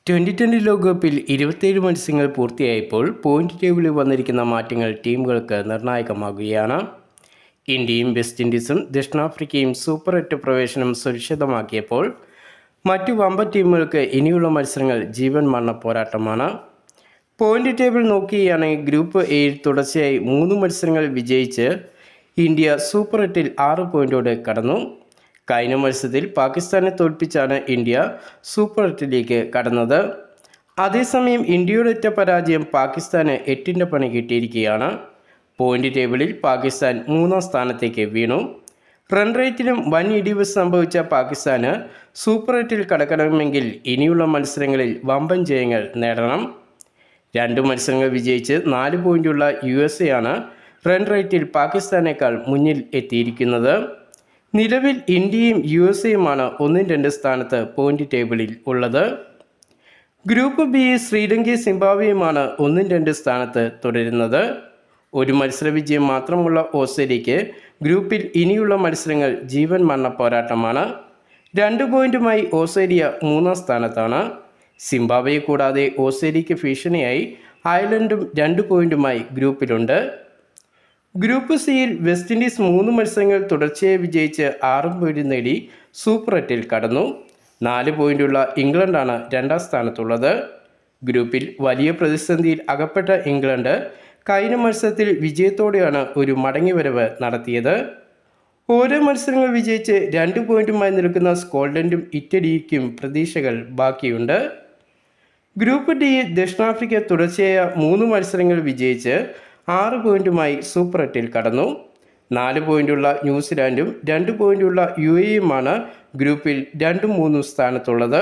2020 ലോകകപ്പിൽ 27 മത്സരങ്ങൾ പൂർത്തിയായപ്പോൾ പോയിന്റ് ടേബിളിൽ വന്നിരിക്കുന്ന മാറ്റങ്ങൾ ടീമുകൾക്ക് നിർണായകമാകുകയാണ്. ഇന്ത്യയും വെസ്റ്റ് ഇൻഡീസും ദക്ഷിണാഫ്രിക്കയും സൂപ്പർ 8 പ്രവേശനം സുരക്ഷിതമാക്കിയപ്പോൾ മറ്റു വമ്പൻ ടീമുകൾക്ക് ഇനിയുള്ള മത്സരങ്ങൾ ജീവൻ മരണ പോരാട്ടമാണ്. പോയിന്റ് ടേബിൾ നോക്കുകയാണെങ്കിൽ ഗ്രൂപ്പ് എയിൽ തുടർച്ചയായി 3 മത്സരങ്ങൾ വിജയിച്ച് ഇന്ത്യ സൂപ്പർ 8-ൽ 6 പോയിന്റോടെ കടന്നു. കഴിഞ്ഞ മത്സരത്തിൽ പാകിസ്ഥാനെ തോൽപ്പിച്ചാണ് ഇന്ത്യ സൂപ്പർ 8-ലേക്ക് കടന്നത്. അതേസമയം ഇന്ത്യയുടെ ഒറ്റ പരാജയം പാകിസ്ഥാന് 8-ന്റെ പണി കിട്ടിയിരിക്കുകയാണ്. പോയിന്റ് ടേബിളിൽ പാകിസ്ഥാൻ 3-ാം സ്ഥാനത്തേക്ക് വീണു. റൺ റേറ്റിലും വൻ ഇടിവ് സംഭവിച്ച പാകിസ്ഥാന് സൂപ്പർ 8-ൽ കടക്കണമെങ്കിൽ ഇനിയുള്ള മത്സരങ്ങളിൽ വമ്പൻ ജയങ്ങൾ നേടണം. 2 മത്സരങ്ങൾ വിജയിച്ച് 4 പോയിന്റുള്ള USA ആണ് റൺ റേറ്റിൽ പാകിസ്ഥാനേക്കാൾ മുന്നിൽ എത്തിയിരിക്കുന്നത്. നിലവിൽ ഇന്ത്യയും USAയുമാണ് 1-2 സ്ഥാനത്ത് പോയിന്റ് ടേബിളിൽ ഉള്ളത്. ഗ്രൂപ്പ് ബി ശ്രീലങ്കയും സിംബാബ്വേയുമാണ് 1-2 സ്ഥാനത്ത് തുടരുന്നത്. ഒരു മത്സര വിജയം മാത്രമുള്ള ഓസ്ട്രേലിയയ്ക്ക് ഗ്രൂപ്പിൽ ഇനിയുള്ള മത്സരങ്ങൾ ജീവൻ മരണ പോരാട്ടമാണ്. 2 പോയിന്റുമായി ഓസ്ട്രേലിയ 3-ാം സ്ഥാനത്താണ്. സിംബാബ്വയെ കൂടാതെ ഓസ്ട്രേലിയയ്ക്ക് ഭീഷണിയായി അയർലൻഡും 2 പോയിന്റുമായി ഗ്രൂപ്പിലുണ്ട്. ഗ്രൂപ്പ് സിയിൽ വെസ്റ്റ് ഇൻഡീസ് 3 മത്സരങ്ങൾ തുടർച്ചയായി വിജയിച്ച് 6 പോയിന്റ് നേടി സൂപ്പർ 8-ൽ കടന്നു. 4 പോയിന്റുള്ള ഇംഗ്ലണ്ടാണ് 2-ാം സ്ഥാനത്തുള്ളത്. ഗ്രൂപ്പിൽ വലിയ പ്രതിസന്ധിയിൽ അകപ്പെട്ട ഇംഗ്ലണ്ട് കഴിഞ്ഞ മത്സരത്തിൽ വിജയത്തോടെയാണ് ഒരു മടങ്ങിവരവ് നടത്തിയത്. ഓരോ മത്സരങ്ങൾ വിജയിച്ച് 2 പോയിന്റുമായി നിൽക്കുന്ന സ്കോട്ട്ലൻഡും ഇറ്റലിക്കും പ്രതീക്ഷകൾ ബാക്കിയുണ്ട്. ഗ്രൂപ്പ് ഡി ദക്ഷിണാഫ്രിക്ക തുടർച്ചയായ 3 മത്സരങ്ങൾ വിജയിച്ച് 6 പോയിന്റുമായി സൂപ്പർ 8-ൽ കടന്നു. 4 പോയിന്റുള്ള ന്യൂസിലാൻഡും 2 പോയിന്റുള്ള UAEയുമാണ് ഗ്രൂപ്പിൽ 2-3 സ്ഥാനത്തുള്ളത്.